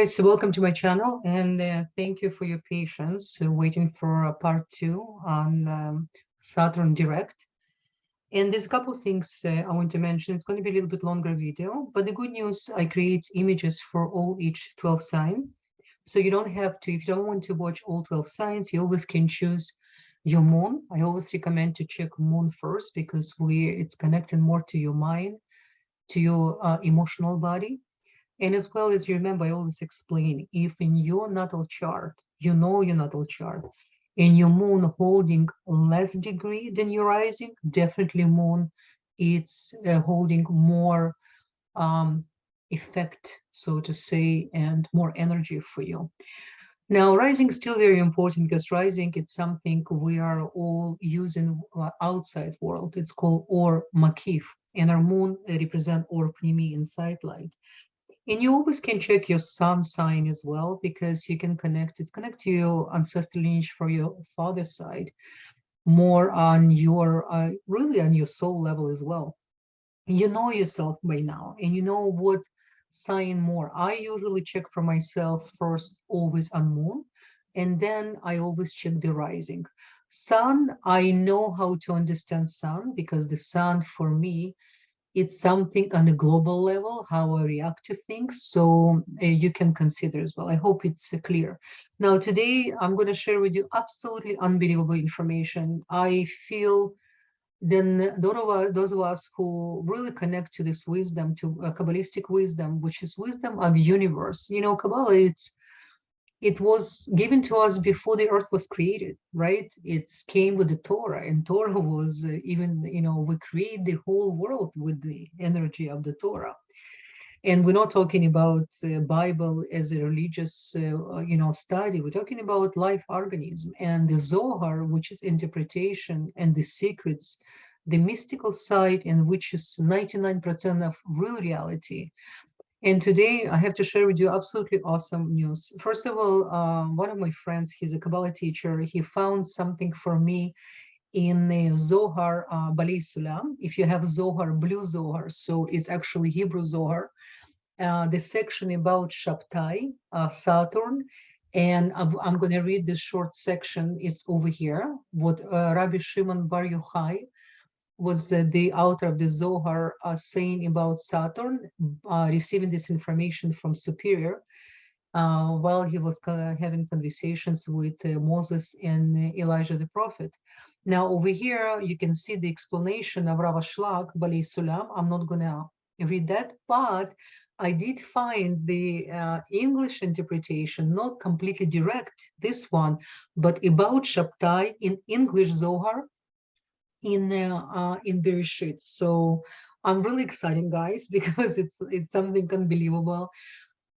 Guys, welcome to my channel, and thank you for your patience waiting for part 2 on Saturn Direct. And there's a couple of things I want to mention. It's going to be a little bit longer video, but the good news, I create images for all each 12 sign. So you don't have to, if you don't want to watch all 12 signs, you always can choose your moon. I always recommend to check moon first because it's connected more to your mind, to your emotional body. And as well as you remember, I always explain, if in your natal chart, you know your natal chart, and your moon holding less degree than your rising, definitely moon, it's holding more effect, so to say, and more energy for you. Now, rising is still very important because rising, it's something we are all using outside world. It's called Or Makif, and our moon represent Or Pnimi, inside light. And you always can check your sun sign as well, because you can connect to your ancestral lineage for your father's side, more on your, really on your soul level as well. You know yourself by now, and you know what sign more. I usually check for myself first, always on moon, and then I always check the rising. Sun, I know how to understand sun, because the sun for me, it's something on a global level, how I react to things. So you can consider as well. I hope it's clear. Now, today, I'm going to share with you absolutely unbelievable information. I feel then those of us who really connect to this wisdom, to Kabbalistic wisdom, which is wisdom of universe. You know, Kabbalah, it was given to us before the earth was created, right? It came with the Torah, and Torah was even, you know, we create the whole world with the energy of the Torah. And we're not talking about Bible as a religious, you know, study. We're talking about life organism, and the Zohar, which is interpretation and the secrets, the mystical side, and which is 99% of real reality. And today I have to share with you absolutely awesome news. First of all, one of my friends, he's a Kabbalah teacher. He found something for me in the Zohar Balei Sulam. If you have Zohar, blue Zohar, so it's actually Hebrew Zohar, the section about SHABTAI, Saturn. And I'm going to read this short section. It's over here. What Rabbi Shimon Bar Yochai was the author of the Zohar saying about Saturn, receiving this information from Superior while he was having conversations with Moses and Elijah the prophet. Now over here, you can see the explanation of Rav Ashlag, Balei Sulam. I'm not going to read that, but I did find the English interpretation, not completely direct, this one, but about SHABTAI in English Zohar, in Bereshit. So I'm really excited, guys, because it's something unbelievable.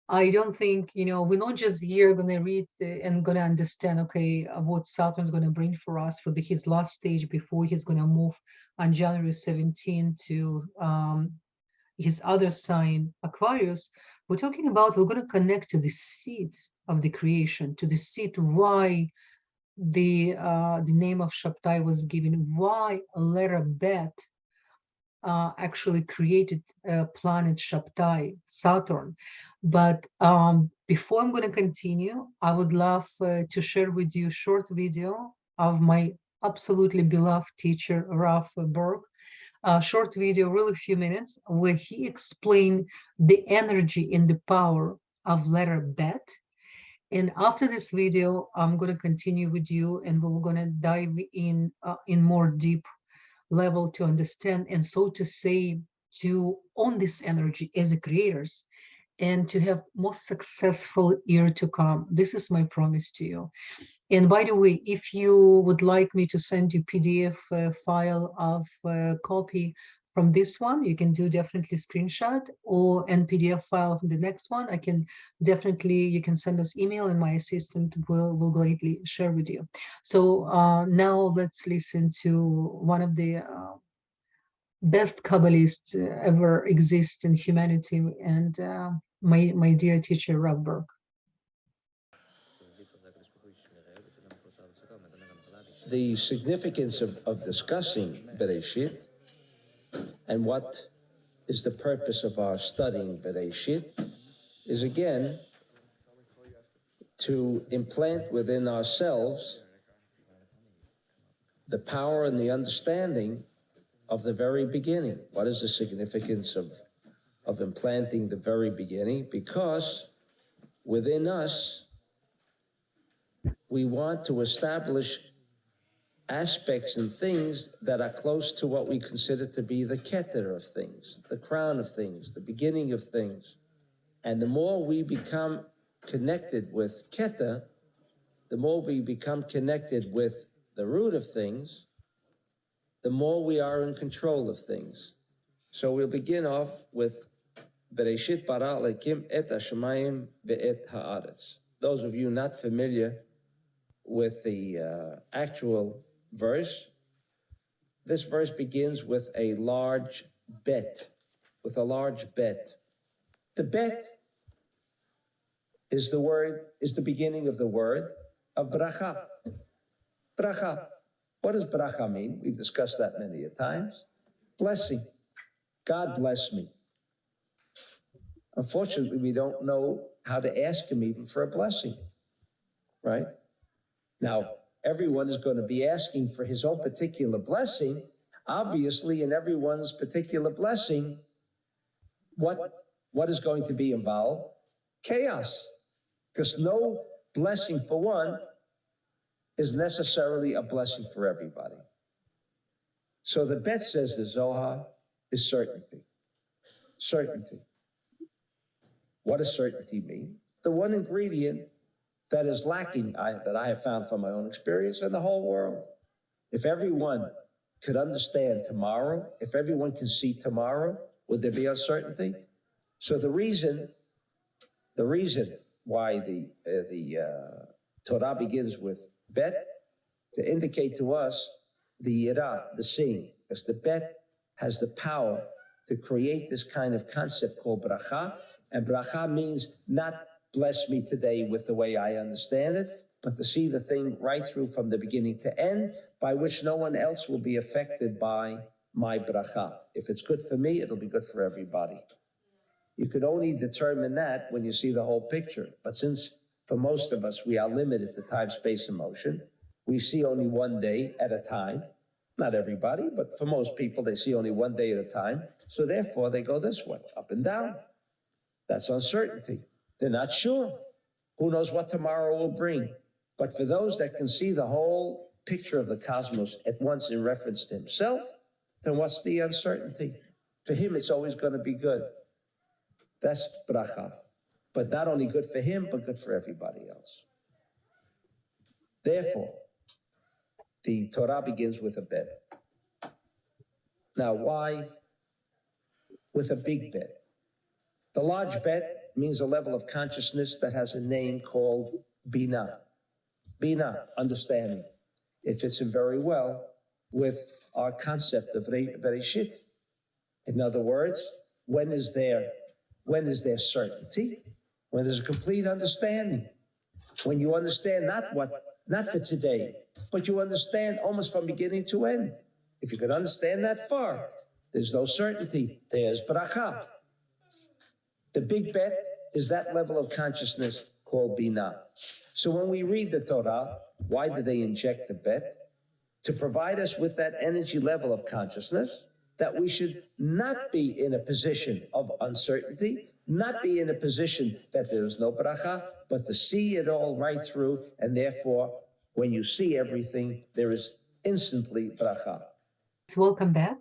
I don't think, you know, we're not just here going to read and going to understand, okay, what Saturn's going to bring for us for his last stage before he's going to move on January 17 to his other sign, Aquarius. We're talking about, we're going to connect to the seed of the creation, to the seed why the name of SHABTAI was given, why a letter Bet actually created planet SHABTAI, Saturn. But before I'm going to continue, I would love to share with you a short video of my absolutely beloved teacher, Raf Berg. A short video, really few minutes, where he explained the energy and the power of letter Bet. And after this video, I'm going to continue with you, and we're going to dive in more deep level to understand, and so to say, to own this energy as a creators and to have most successful year to come. This is my promise to you. And by the way, if you would like me to send you PDF file of copy from this one, you can do definitely screenshot, or an PDF file from the next one. I can definitely, you can send us email, and my assistant will gladly share with you. So now let's listen to one of the best Kabbalists ever exist in humanity, and my dear teacher, Rav Berg. The significance of discussing Bereshit and what is the purpose of our studying Bereshit is, again, to implant within ourselves the power and the understanding of the very beginning. What is the significance of implanting the very beginning? Because within us, we want to establish aspects and things that are close to what we consider to be the keter of things, the crown of things, the beginning of things. And the more we become connected with keter, the more we become connected with the root of things, the more we are in control of things. So we'll begin off with Bereshit bara Elokim et hashamayim ve'et haaretz. Those of you not familiar with the actual verse, this verse begins with a large bet, The bet is the beginning of the word of bracha. Bracha. What does bracha mean? We've discussed that many a times. Blessing. God bless me. Unfortunately, we don't know how to ask him even for a blessing, right? Now, everyone is going to be asking for his own particular blessing. Obviously, in everyone's particular blessing, what is going to be involved? Chaos. Because no blessing for one is necessarily a blessing for everybody. So the bet, says the Zohar, is certainty. Certainty. What does certainty mean? The one ingredient that is lacking, that I have found from my own experience in the whole world. If everyone could understand tomorrow, if everyone can see tomorrow, would there be uncertainty? So the reason why the Torah begins with bet, to indicate to us the yirah, the seeing, because the bet has the power to create this kind of concept called bracha, and bracha means not bless me today with the way I understand it, but to see the thing right through from the beginning to end, by which no one else will be affected by my bracha. If it's good for me, it'll be good for everybody. You can only determine that when you see the whole picture. But since for most of us, we are limited to time, space, and motion, we see only one day at a time. Not everybody, but for most people, they see only one day at a time. So therefore, they go this way, up and down. That's uncertainty. They're not sure. Who knows what tomorrow will bring? But for those that can see the whole picture of the cosmos at once in reference to himself, then what's the uncertainty? For him, it's always going to be good. That's bracha. But not only good for him, but good for everybody else. Therefore, the Torah begins with a bet. Now, why with a big bet? The large bet means a level of consciousness that has a name called Bina. Bina, understanding. It fits in very well with our concept of Bereshit. In other words, when is there certainty? When there's a complete understanding. When you understand not for today, but you understand almost from beginning to end. If you can understand that far, there's no certainty. There's bracha. The big bet is that level of consciousness called Bina. So when we read the Torah, why do they inject the bet? To provide us with that energy level of consciousness, that we should not be in a position of uncertainty, not be in a position that there is no bracha, but to see it all right through, and therefore, when you see everything, there is instantly bracha. Welcome back.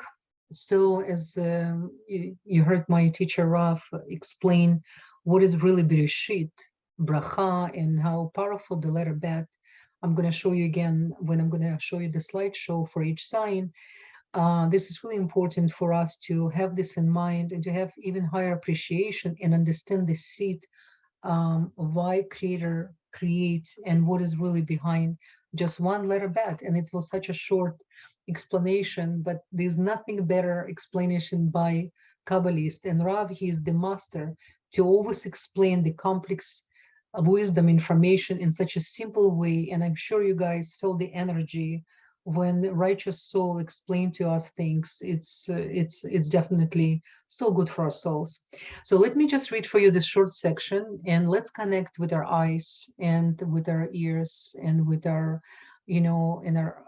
So as you heard my teacher Raf explain what is really Bereshit, bracha, and how powerful the letter bet. I'm going to show you again when I'm going to show you the slideshow for each sign. This is really important for us to have this in mind and to have even higher appreciation and understand the seed of why Creator creates and what is really behind just one letter bet. And it was such a short explanation, but there's nothing better explanation by Kabbalist. And Rav, he is the master to always explain the complex wisdom information in such a simple way. And I'm sure you guys feel the energy when righteous soul explain to us things, it's definitely so good for our souls. So let me just read for you this short section, and let's connect with our eyes and with our ears and with our, in our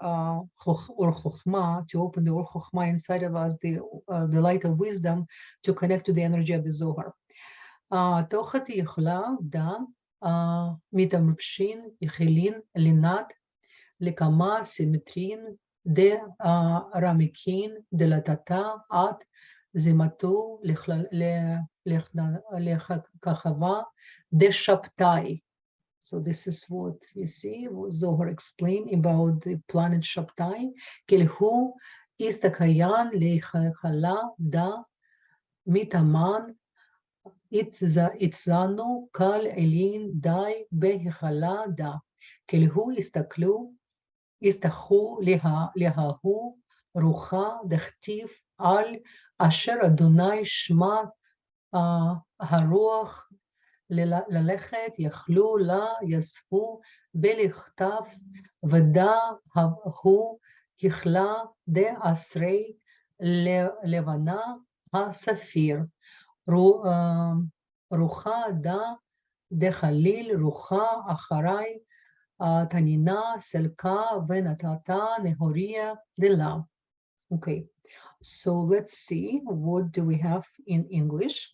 or chokhmah, to open the or chokhmah inside of us, the light of wisdom, to connect to the energy of the Zohar. תוכת יכלה דה מתמרפשין יחילין לינat לכמה סימטרין דה רמיקין דלתתה את זימתו לככבה דה שבתאי. So this is what you see, what Zohar explained about the planet SHABTAI. Kelhu istakayan lechakhala da mitaman itzanu kal elin dai behichala da. Kelhu istachu lehahu rucha dechtiv al asher Adonai shma haruach ללכת יכלו לה יספו בלכתב ודה הוא יכלה דעשרי לבנה הספיר רוחה דה דחליל רוחה אחרי תנינה סלקה ונתתה נהוריה דלה. Okay, so let's see, what do we have in English?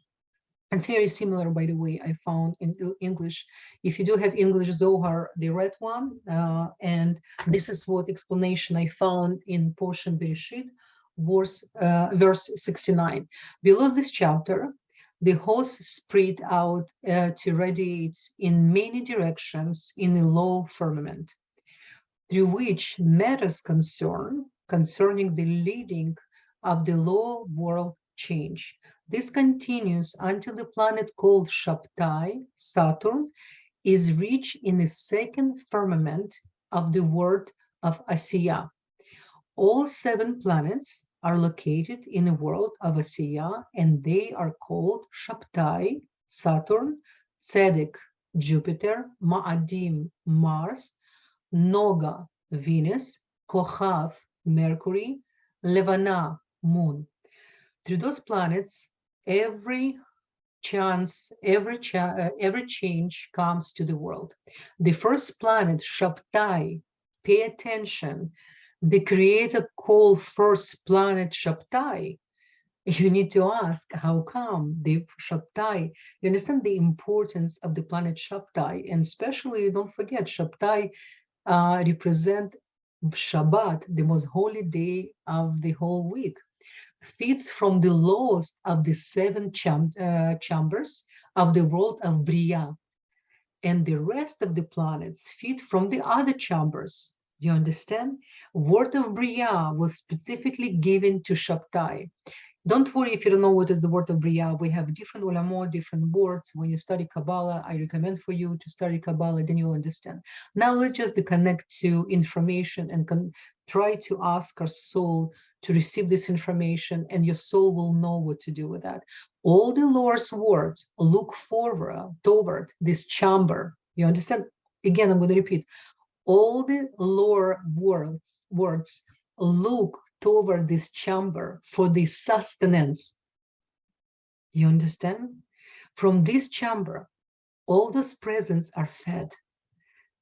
It's very similar, by the way, I found in English. If you do have English Zohar, the red one, and this is what explanation I found in portion Bereshit, verse 69. Below this chapter, the host spread out to radiate in many directions in a low firmament, through which matters concerning the leading of the low world change. This continues until the planet called SHABTAI, Saturn, is reached in the second firmament of the world of Asiya. All 7 planets are located in the world of Asiya, and they are called SHABTAI, Saturn, Tzedek, Jupiter, Ma'adim, Mars, Noga, Venus, Kochav, Mercury, Levana, Moon. Through those planets, every change comes to the world. The first planet, SHABTAI, pay attention. The creator called first planet SHABTAI. You need to ask, how come the SHABTAI? You understand the importance of the planet SHABTAI, and especially don't forget, SHABTAI represent Shabbat, the most holy day of the whole week. Feeds from the lowest of the 7 chambers of the world of Bria, and the rest of the planets feed from the other chambers. You understand? Word of Bria was specifically given to SHABTAI. Don't worry if you don't know what is the word of Bria. We have different ulamot, different words. When you study Kabbalah, I recommend for you to study Kabbalah, then you'll understand. Now let's just connect to information and try to ask our soul to receive this information, and your soul will know what to do with that. All the Lord's words look forward toward this chamber. You understand? Again, I'm going to repeat. All the Lord words look toward this chamber for the sustenance. You understand? From this chamber, all those presents are fed.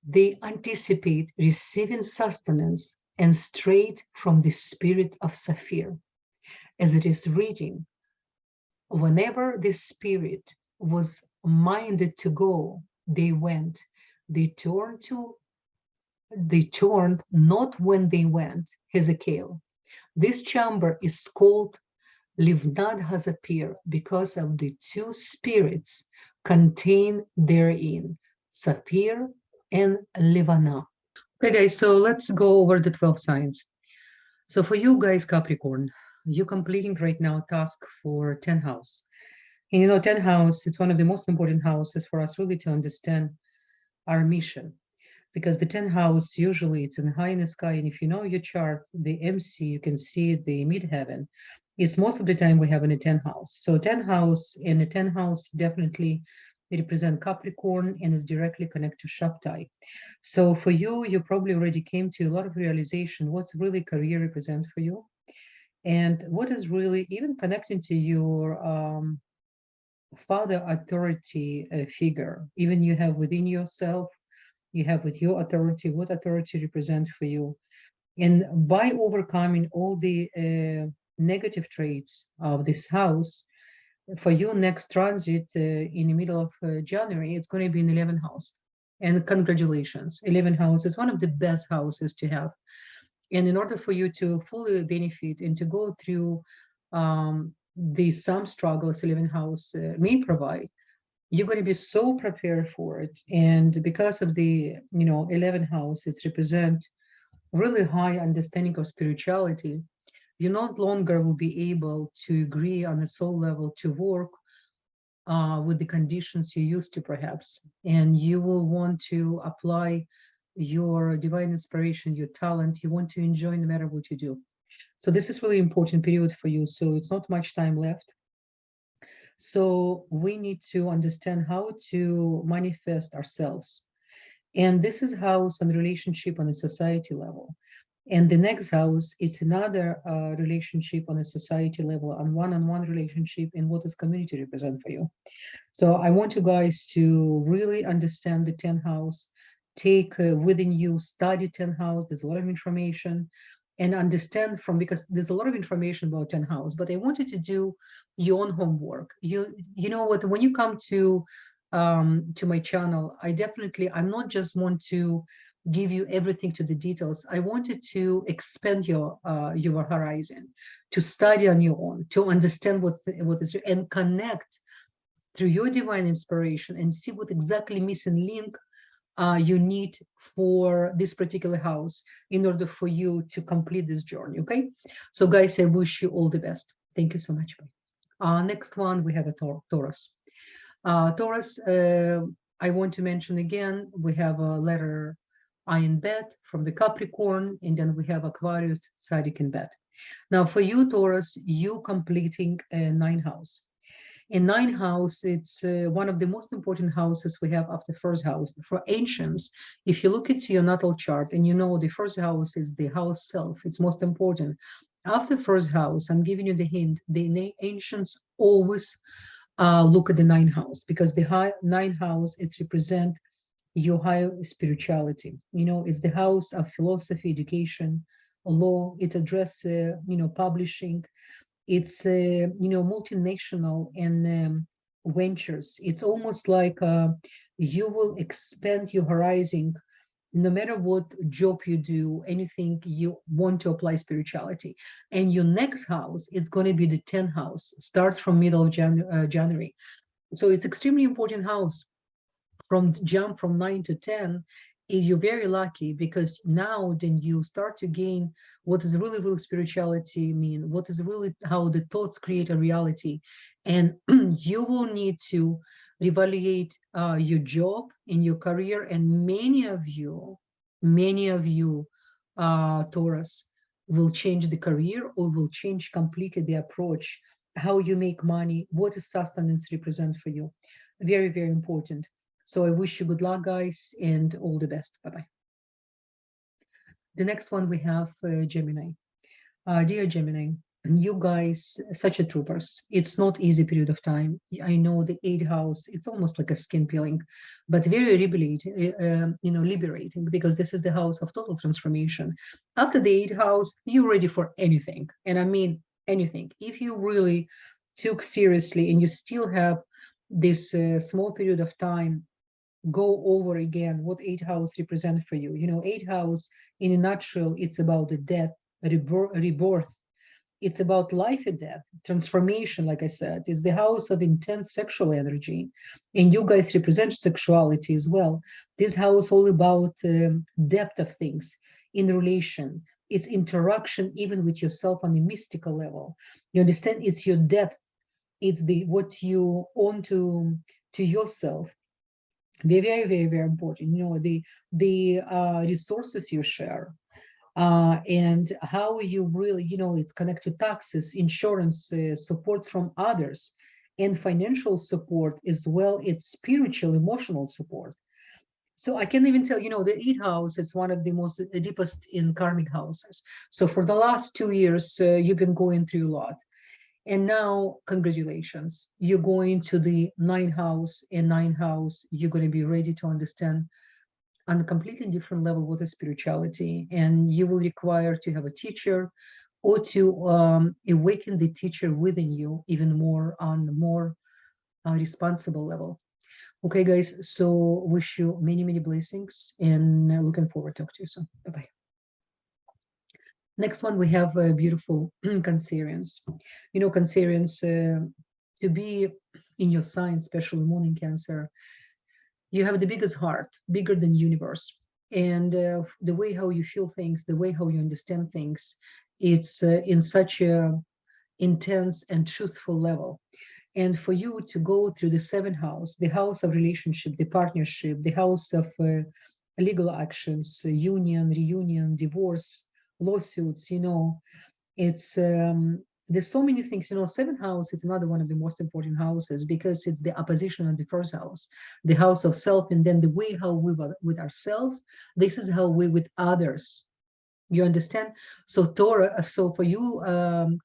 They anticipate receiving sustenance and straight from the spirit of Sapphire. As it is written, whenever the spirit was minded to go, they went. They turned not when they went, Hezekiel. This chamber is called Livnad Hazapir because of the 2 spirits contained therein, Sapir and Livana. Okay, guys, so let's go over the 12 signs. So for you guys, Capricorn, you're completing right now task for 10 house. And you know, 10 house, it's one of the most important houses for us really to understand our mission. Because the 10 house, usually it's in high in the sky. And if you know your chart, the MC, you can see the midheaven. It's most of the time we have in a 10 house. So 10 house and a 10 house definitely represent Capricorn and is directly connected to SHABTAI. So for you, you probably already came to a lot of realization what's really career represent for you, and what is really even connecting to your father authority figure, even you have within yourself, you have with your authority, what authority represent for you. And by overcoming all the negative traits of this house, for you next transit in the middle of January, it's going to be in 11th house. And congratulations, 11th house is one of the best houses to have. And in order for you to fully benefit and to go through the some struggles 11th house may provide, you're going to be so prepared for it. And because of the 11th house, it represents really high understanding of spirituality. You no longer will be able to agree on a soul level to work with the conditions you used to, perhaps, and you will want to apply your divine inspiration, your talent. You want to enjoy no matter what you do. So this is really important period for you. So it's not much time left. So we need to understand how to manifest ourselves. And this is house and relationship on a society level. And the next house, it's another relationship on a society level, on one-on-one relationship, and what does community represent for you. So I want you guys to really understand the 10th house, take within you, study 10th house. There's a lot of information, and understand from, because there's a lot of information about 10th house, but I want you to do your own homework. You know what, when you come to my channel, I'm not just want to give you everything to the details. I wanted to expand your horizon, to study on your own, to understand what is, and connect through your divine inspiration and see what exactly missing link you need for this particular house in order for you to complete this journey. Okay, so guys, I wish you all the best. Thank you so much. Next one, we have a Taurus. Taurus, I want to mention again, we have a letter I in bed from the Capricorn, and then we have Aquarius, Zodiac in bed. Now for you, Taurus, you completing a 9th house. In 9th house, it's one of the most important houses we have after first house. For ancients, if you look into your natal chart and you know the first house is the house self, it's most important. After first house, I'm giving you the hint, the ancients always look at the 9th house, because the 9th house, it's represent your higher spirituality. It's the house of philosophy, education, law. It addresses, publishing. It's multinational and ventures. It's almost like you will expand your horizon no matter what job you do, anything you want to apply spirituality. And your next house is going to be the 10th house, start from middle of January. So it's extremely important house. From jump from 9 to 10, you're very lucky, because now then you start to gain what is really, really spirituality mean, what is really how the thoughts create a reality. And you will need to evaluate your job and your career. And many of you, Taurus, will change the career or will change completely the approach, how you make money, what does sustenance represent for you. Very, very important. So I wish you good luck, guys, and all the best. Bye-bye. The next one we have Gemini. Dear Gemini, you guys, such a troopers. It's not easy period of time. I know the 8th house, it's almost like a skin peeling, but very liberating, because this is the house of total transformation. After the 8th house, you're ready for anything. And I mean anything. If you really took seriously and you still have this small period of time, go over again what 8th house represent for you. 8th house in a nutshell, it's about the death, rebirth. It's about life and death, transformation. Like I said, it's the house of intense sexual energy, and you guys represent sexuality as well. This house all about depth of things in relation. It's interaction even with yourself on the mystical level. You understand? It's your depth. It's the what you own to yourself. They're very, very, very important. The resources you share, and how you really, it's connected to taxes, insurance, support from others, and financial support as well. It's spiritual, emotional support. So I can even tell, the eighth house is one of the most deepest in karmic houses. So for the last 2 years, you've been going through a lot. And now, congratulations, you're going to the ninth house. In ninth house, you're going to be ready to understand on a completely different level what is spirituality. And you will require to have a teacher or to awaken the teacher within you even more on a more responsible level. Okay, guys, so wish you many, many blessings and looking forward to talk to you soon. Bye-bye. Next one, we have beautiful Cancerians. Cancerians, to be in your sign, especially moon in Cancer, you have the biggest heart, bigger than universe. And the way how you feel things, the way how you understand things, it's in such a intense and truthful level. And for you to go through the seventh house, the house of relationship, the partnership, the house of legal actions, union, reunion, divorce, lawsuits, it's there's so many things. Seventh house is another one of the most important houses because it's the opposition of the first house, the house of self, and then the way how we with ourselves. This is how we with others. You understand? So Torah, so for you,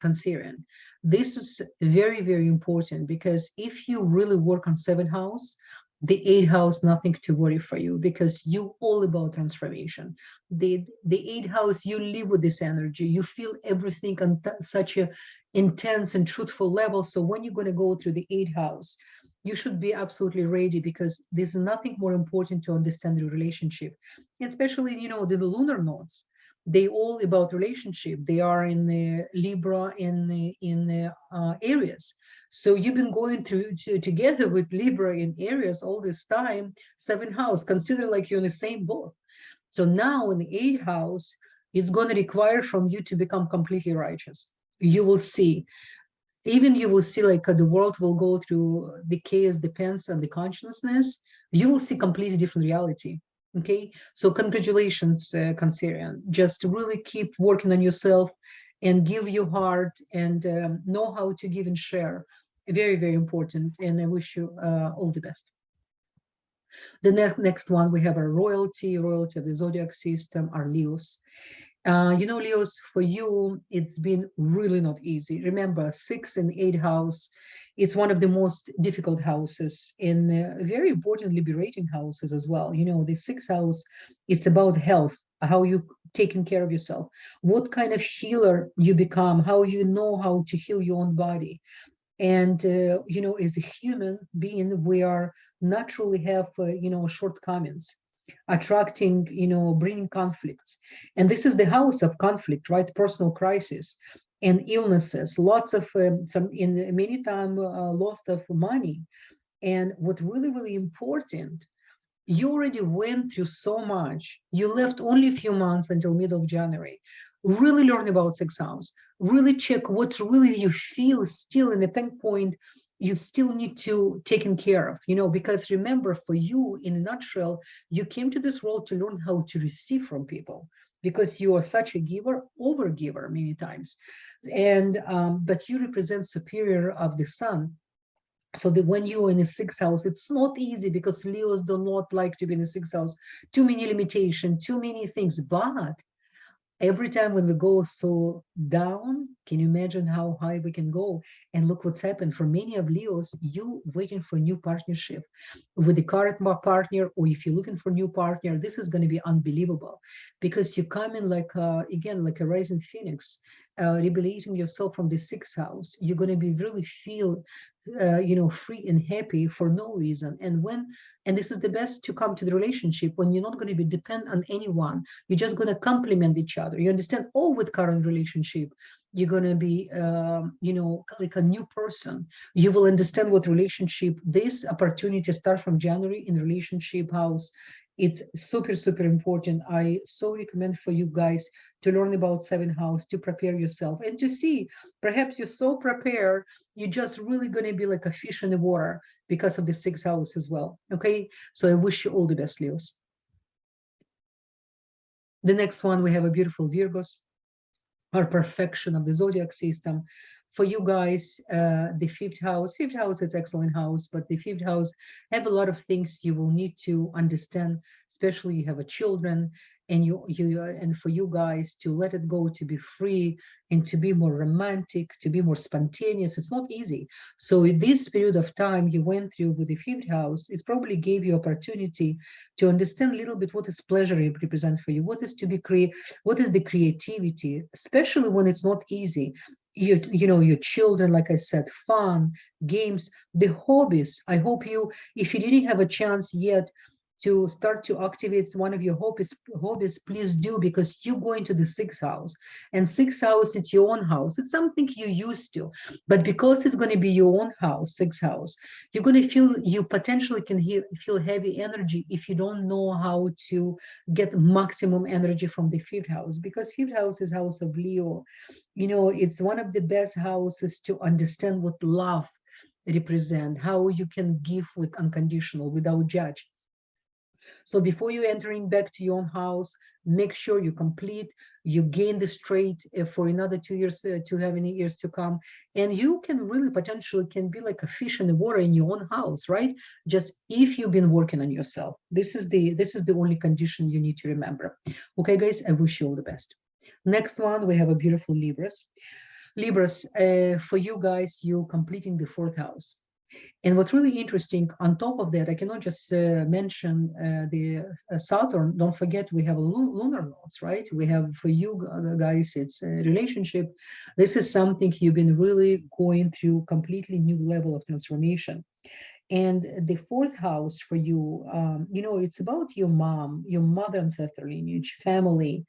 Cancerian, this is very, very important because if you really work on seventh house, the eighth house, nothing to worry for you because you all about transformation. The eighth house, you live with this energy. You feel everything on such a intense and truthful level. So when you're going to go through the eighth house, you should be absolutely ready because there's nothing more important to understand the relationship, and especially the lunar nodes. They all about relationship. They are in Libra in Aries. So you've been going through together with Libra in Aries all this time. Seventh house, consider like you're in the same boat. So now in the eighth house, it's going to require from you to become completely righteous. You will see. Even you will see like the world will go through the chaos, depends on the consciousness. You will see completely different reality. Okay, so congratulations, Cancerian. Just really keep working on yourself and give your heart and know how to give and share. Very, very important. And I wish you all the best. The next one, we have our royalty of the zodiac system, our Leos. Leos, for you, it's been really not easy. Remember, 6th and 8th house, it's one of the most difficult houses and very important liberating houses as well. The 6th house, it's about health, how you taking care of yourself, what kind of healer you become, how you know how to heal your own body. And, as a human being, we are naturally have, shortcomings, attracting, bringing conflicts. And this is the house of conflict, right? Personal crisis and illnesses, lots of, some in many time loss of money. And what really, really important, you already went through so much. You left only a few months until middle of January. Really learn about 6th house. Really check what really you feel still in the pain point you still need to taken care of, because remember, for you, in a nutshell, you came to this world to learn how to receive from people because you are such a giver, over giver many times. And but you represent superior of the sun. So that when you're in the 6th house, it's not easy because Leos do not like to be in the 6th house. Too many limitations, too many things. But every time when we go so down, can you imagine how high we can go? And look what's happened for many of Leos. You waiting for new partnership with the current partner, or if you're looking for new partner, this is going to be unbelievable because you come in like again like a rising phoenix, liberating yourself from the 6th house. You're going to be really feel free and happy for no reason. And this is the best to come to the relationship when you're not going to be dependent on anyone. You're just going to complement each other. You understand? Or with current relationship, you're going to be like a new person. You will understand what relationship, this opportunity start from January in relationship house. It's super, super important. I so recommend for you guys to learn about 7th house, to prepare yourself and to see, perhaps you're so prepared, you're just really going to be like a fish in the water because of the 6th house as well. Okay, so I wish you all the best, Leos. The next one, we have a beautiful Virgos, our perfection of the zodiac system. For you guys, the fifth house is excellent house, but the fifth house have a lot of things you will need to understand, especially you have a children, and and for you guys to let it go, to be free and to be more romantic, to be more spontaneous. It's not easy. So in this period of time you went through with the fifth house, it probably gave you opportunity to understand a little bit what is pleasure represent for you, what is to be what is the creativity, especially when it's not easy. You know, your children, like I said, fun, games, the hobbies. I hope you, if you didn't have a chance yet to start to activate one of your hobbies, please do, because you go into the sixth house, and sixth house, it's your own house. It's something you used to, but because it's going to be your own house, sixth house, you're going to feel, you potentially can feel heavy energy if you don't know how to get maximum energy from the fifth house, because fifth house is house of Leo. You know, it's one of the best houses to understand what love represent, how you can give with unconditional, without judge. So before you entering back to your own house, make sure you complete, you gain the straight for another 2 years, to have any years to come. And you can really potentially can be like a fish in the water in your own house, right? Just if you've been working on yourself. This is the only condition you need to remember. Okay, guys, I wish you all the best. Next one, we have a beautiful Libras. Libras, for you guys, you completing the fourth house. And what's really interesting, on top of that, I cannot just mention the Saturn. Don't forget, we have a lunar nodes, right? We have, for you guys, it's a relationship. This is something you've been really going through, completely new level of transformation. And the fourth house for you, you know, it's about your mom, your mother ancestral lineage, family,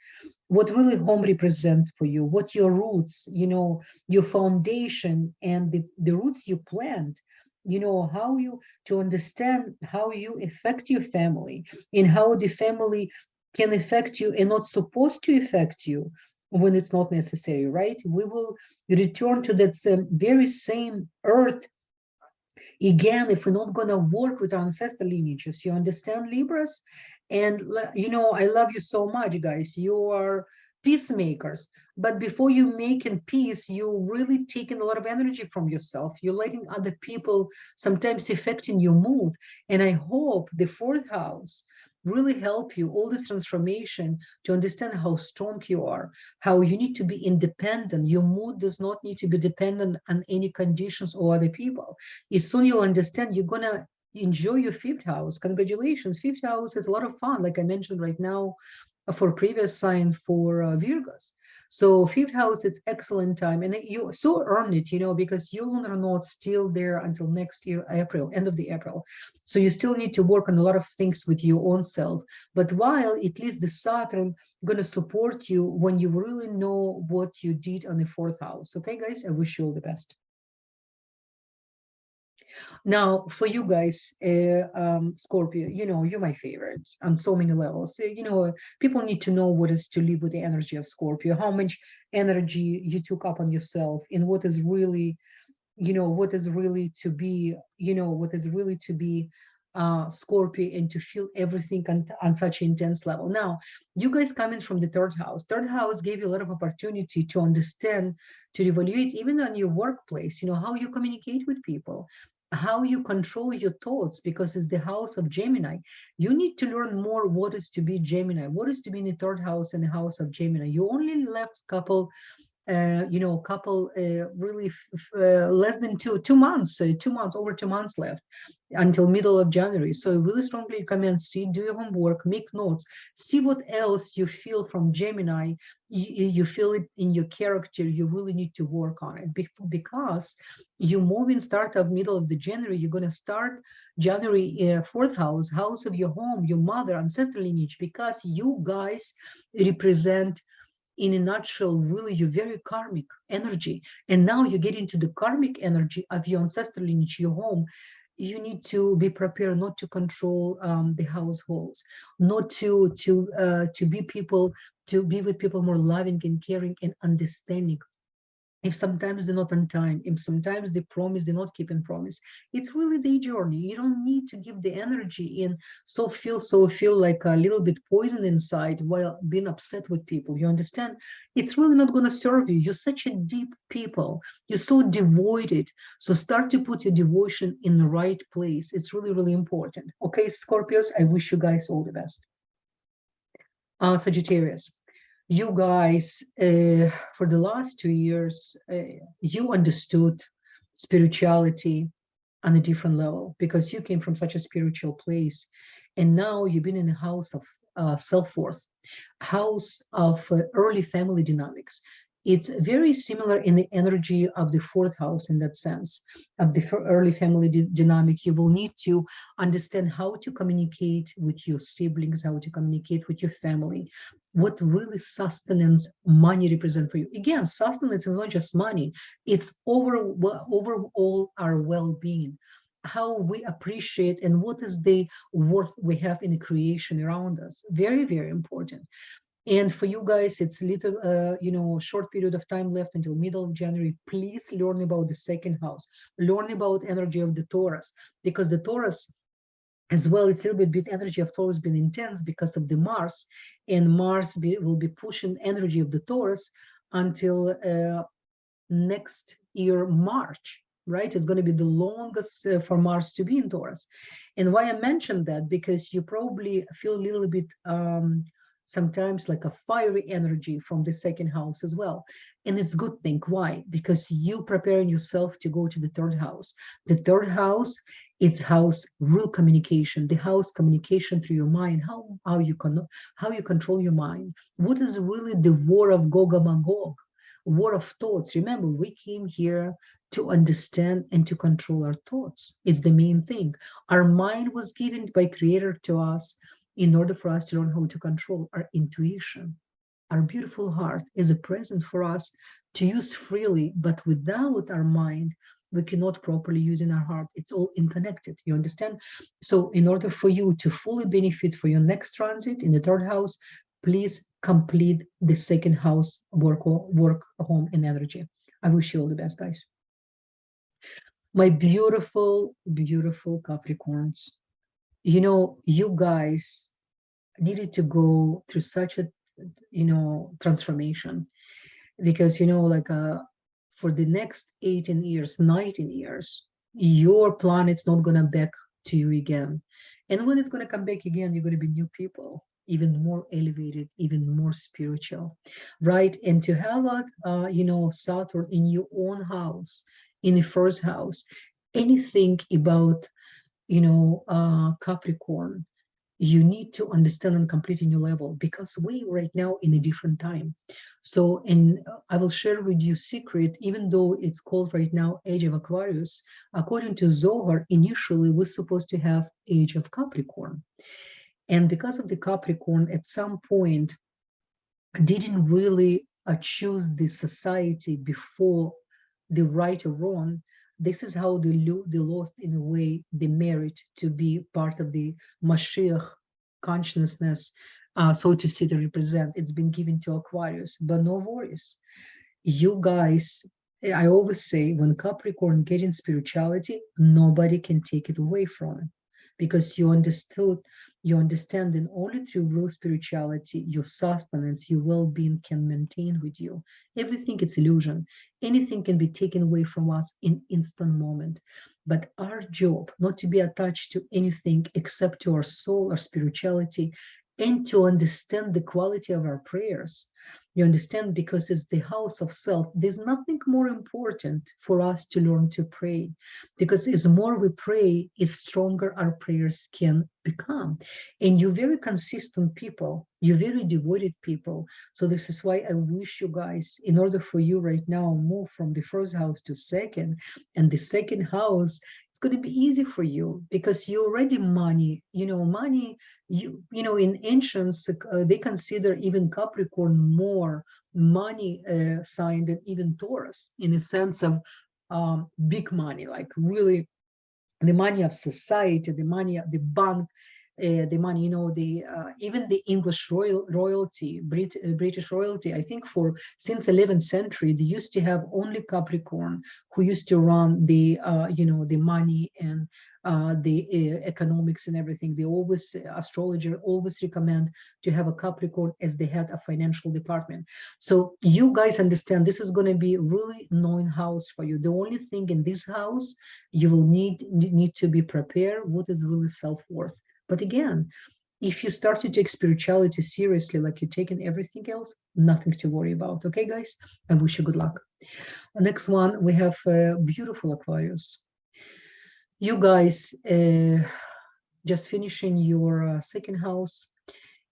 what really home represents for you, what your roots, you know, your foundation, and the roots you plant, you know, how you, to understand how you affect your family, and how the family can affect you and not supposed to affect you when it's not necessary, right? We will return to that very same earth again if we're not going to work with our ancestral lineages. You understand, Libras? And you know, I love you so much, guys. You are peacemakers, but before you making peace, you really taking a lot of energy from yourself. You're letting other people sometimes affecting your mood. And I hope the fourth house really help you all this transformation to understand how strong you are, how you need to be independent. Your mood does not need to be dependent on any conditions or other people. As soon you understand, you're gonna enjoy your fifth house. Congratulations, fifth house is a lot of fun, like I mentioned right now for previous sign for Virgos. So fifth house, it's excellent time, and you so earn it, you know, because your lunar node's still there until next year, April, end of the April. So you still need to work on a lot of things with your own self. But while at least the Saturn going to support you when you really know what you did on the fourth house. Okay, guys, I wish you all the best. Now, for you guys, Scorpio, you know, you're my favorite on so many levels. You know, people need to know what is to live with the energy of Scorpio, how much energy you took up on yourself, and what is really, you know, what is really to be, you know, what is really to be Scorpio, and to feel everything on such an intense level. Now, you guys coming from the third house. Third house gave you a lot of opportunity to understand, to evaluate even on your workplace, you know, how you communicate with people, how you control your thoughts, because it's the house of Gemini. You need to learn more what is to be Gemini, what is to be in the third house and the house of Gemini. You only left couple you know, couple really less than 2 months, 2 months, over 2 months left until middle of January. So I really strongly recommend, see, do your homework, make notes, see what else you feel from Gemini. You feel it in your character. You really need to work on it, because you move in start of middle of the January. You're going to start January fourth house, house of your home, your mother, ancestral lineage, because you guys represent, in a nutshell, really your very karmic energy. And now you get into the karmic energy of your ancestral lineage, your home. You need to be prepared not to control the households, not to be people, to be with people more loving and caring and understanding. if sometimes they're not on time, if sometimes they promise, they're not keeping promise. It's really the journey. You don't need to give the energy in, so feel like a little bit poison inside while being upset with people. You understand? It's really not going to serve you. You're such a deep people. You're so devoted. So start to put your devotion in the right place. It's really, really important. Okay, Scorpios, I wish you guys all the best. Sagittarius, you guys, for the last 2 years, you understood spirituality on a different level because you came from such a spiritual place. And now you've been in a house of self-worth, house of early family dynamics. It's very similar in the energy of the fourth house in that sense of the early family dynamic. You will need to understand how to communicate with your siblings, how to communicate with your family, what really sustenance money represent for you. Again, sustenance is not just money, it's overall our well-being, how we appreciate and what is the worth we have in the creation around us. Very, very important. And for you guys, it's little, short period of time left until middle of January. Please learn about the second house. Learn about energy of the Taurus, because the Taurus as well, it's a little bit energy of Taurus been intense because of the Mars, and Mars will be pushing energy of the Taurus until next year, March, right? It's going to be the longest for Mars to be in Taurus. And why I mentioned that, because you probably feel a little bit sometimes like a fiery energy from the second house as well. And it's good thing. Why? Because you preparing yourself to go to the third house. The third house, it's house real communication, the house communication through your mind, how you control your mind. What is really the war of Gog and Magog? War of thoughts. Remember, we came here to understand and to control our thoughts. It's the main thing. Our mind was given by Creator to us in order for us to learn how to control our intuition. Our beautiful heart is a present for us to use freely, but without our mind, we cannot properly use in our heart. It's all interconnected. You understand? So in order for you to fully benefit for your next transit in the third house, please complete the second house work, home, and energy. I wish you all the best, guys. My beautiful, beautiful Capricorns. You guys needed to go through such a, transformation, because, for the next 18 years, 19 years, your planet's not going to back to you again. And when it's going to come back again, you're going to be new people, even more elevated, even more spiritual, right? And to have Saturn in your own house, in the first house, anything about, Capricorn, you need to understand and complete a new level, because we right now in a different time. So, and I will share with you secret, even though it's called right now Age of Aquarius, according to Zohar, initially we're supposed to have Age of Capricorn. And because of the Capricorn, at some point, didn't really choose the society before the right or wrong. This is how they lost, in a way, the merit to be part of the Mashiach consciousness, so to say, to represent. It's been given to Aquarius, but no worries. You guys, I always say, when Capricorn get in spirituality, nobody can take it away from it, because you understand that only through real spirituality, your sustenance, your well-being can maintain with you. Everything is illusion. Anything can be taken away from us in instant moment. But our job, not to be attached to anything except to our soul, our spirituality, and to understand the quality of our prayers. You understand? Because it's the house of self. There's nothing more important for us to learn to pray, because as more we pray, as stronger our prayers can become. And you're very consistent people. You're very devoted people. So this is why I wish you guys, in order for you right now, move from the first house to second, and the second house, it's going to be easy for you, because you already money, money, in ancients, they consider even Capricorn more money sign than even Taurus, in a sense of big money, like really the money of society, the money of the bank, the money, you know, the even the English royalty, British royalty, I think since 11th century, they used to have only Capricorn who used to run the you know, the money and the economics and everything. They always, astrologer always recommend to have a Capricorn as the head of financial department. So you guys understand this is going to be really known house for you. The only thing in this house you will need to be prepared what is really self-worth. But again, if you start to take spirituality seriously, like you're taking everything else, nothing to worry about. Okay, guys? I wish you good luck. Next one, we have beautiful Aquarius. You guys just finishing your second house,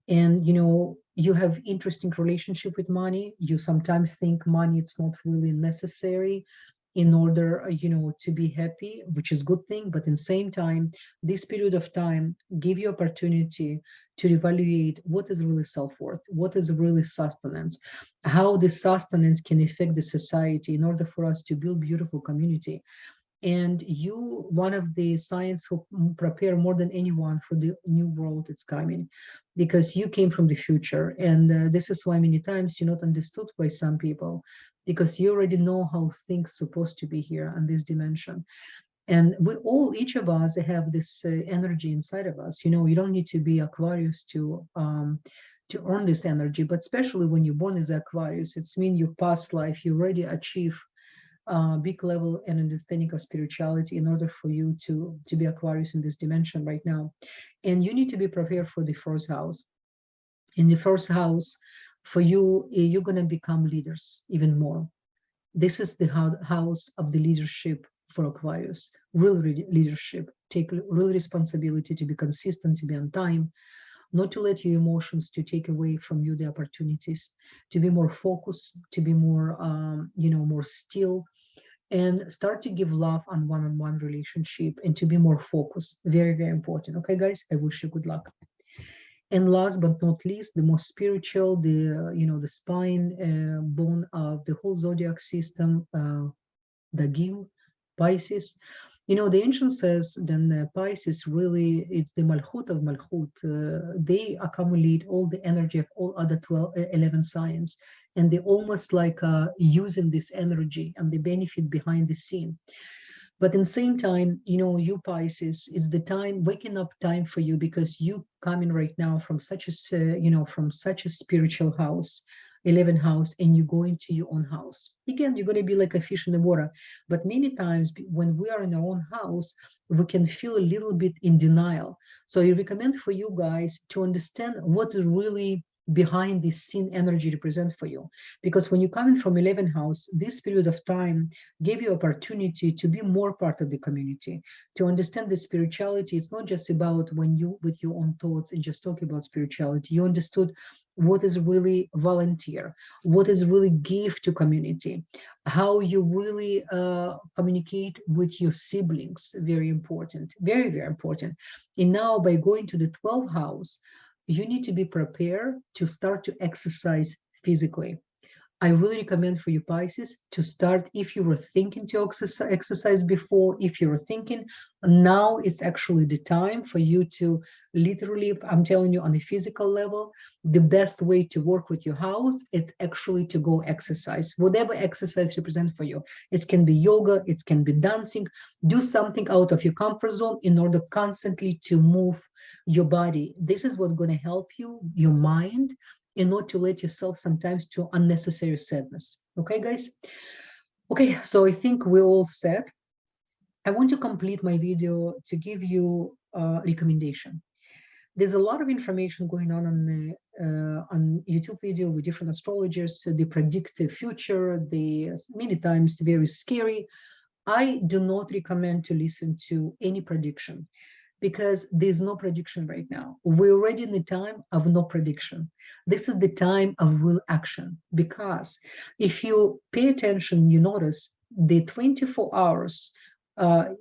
and you know, you have interesting relationship with money. You sometimes think money it's not really necessary in order you know, to be happy, which is good thing, but in the same time this period of time give you opportunity to evaluate what is really self-worth, what is really sustenance, how this sustenance can affect the society in order for us to build beautiful community. And you one of the signs who prepare more than anyone for the new world that's coming, because you came from the future. And this is why many times you're not understood by some people, because you already know how things supposed to be here on this dimension. And we all, each of us have this energy inside of us. You know, you don't need to be Aquarius to earn this energy, but especially when you're born as Aquarius, it's mean your past life you already achieve big level and understanding of spirituality in order for you to be Aquarius in this dimension right now. And you need to be prepared for the first house. In the first house, for you, you're going to become leaders even more. This is the house of the leadership for Aquarius. Real leadership, take real responsibility to be consistent, to be on time, not to let your emotions to take away from you the opportunities, to be more focused, to be more you know, more still, and start to give love on one-on-one relationship, and to be more focused. Very, very important. Okay, guys, I wish you good luck. And last but not least, the most spiritual, the you know, the spine bone of the whole zodiac system, the Gim, Pisces. You know, the ancient says then Pisces really, it's the Malchut of Malchut. They accumulate all the energy of all other 11 signs, and they almost like using this energy and the benefit behind the scene. But in the same time, you know, you Pisces, it's the time, waking up time for you, because you coming right now from such a, you know, from such a spiritual house, 11 house, and you go into your own house. Again, you're going to be like a fish in the water. But many times when we are in our own house, we can feel a little bit in denial. So I recommend for you guys to understand what is really behind this scene energy represent for you. Because when you come in from 11 house, this period of time gave you opportunity to be more part of the community, to understand the spirituality. It's not just about when you with your own thoughts and just talk about spirituality. You understood what is really volunteer, what is really give to community, how you really communicate with your siblings. Very important, very, very important. And now by going to the 12th house, you need to be prepared to start to exercise physically. I really recommend for you Pisces to start, if you were thinking to exercise before, if you were thinking, now it's actually the time for you to literally, I'm telling you on a physical level, the best way to work with your house, it's actually to go exercise, whatever exercise represents for you. It can be yoga, it can be dancing, do something out of your comfort zone in order constantly to move your body. This is what's going to help you, your mind, and not to let yourself sometimes to unnecessary sadness. Okay, guys? Okay, so I think we're all set. I want to complete my video to give you a recommendation. There's a lot of information going on YouTube video with different astrologers. They predict the future. They many times very scary. I do not recommend to listen to any prediction, because there's no prediction right now. We're already in the time of no prediction. This is the time of real action, because if you pay attention, you notice the 24 hours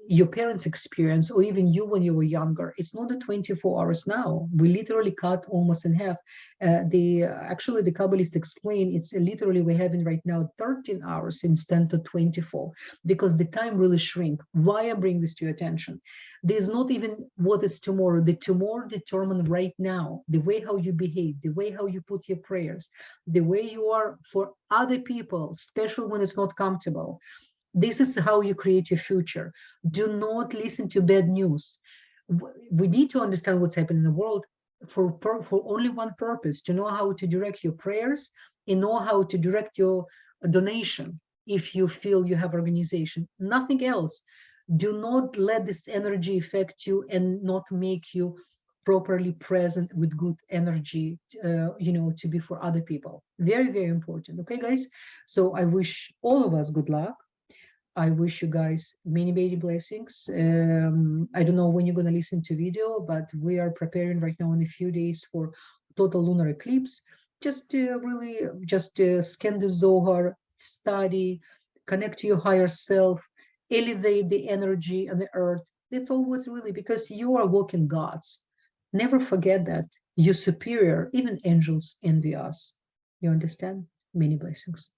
your parents' experience, or even you when you were younger. It's not the 24 hours now. We literally cut almost in half. Actually, the Kabbalists explain it's literally we're having right now 13 hours instead of 24, because the time really shrink. Why I bring this to your attention? There's not even what is tomorrow. The tomorrow determined right now, the way how you behave, the way how you put your prayers, the way you are for other people, especially when it's not comfortable. This is how you create your future. Do not listen to bad news. We need to understand what's happening in the world for only one purpose, to know how to direct your prayers and know how to direct your donation if you feel you have organization. Nothing else. Do not let this energy affect you and not make you properly present with good energy, to be for other people. Very, very important. Okay, guys? So I wish all of us good luck. I wish you guys many, many blessings. I don't know when you're going to listen to video, but we are preparing right now in a few days for total lunar eclipse. Just really just scan the Zohar, study, connect to your higher self, elevate the energy on the earth. That's all what's really, because you are walking gods. Never forget that. You're superior. Even angels envy us. You understand? Many blessings.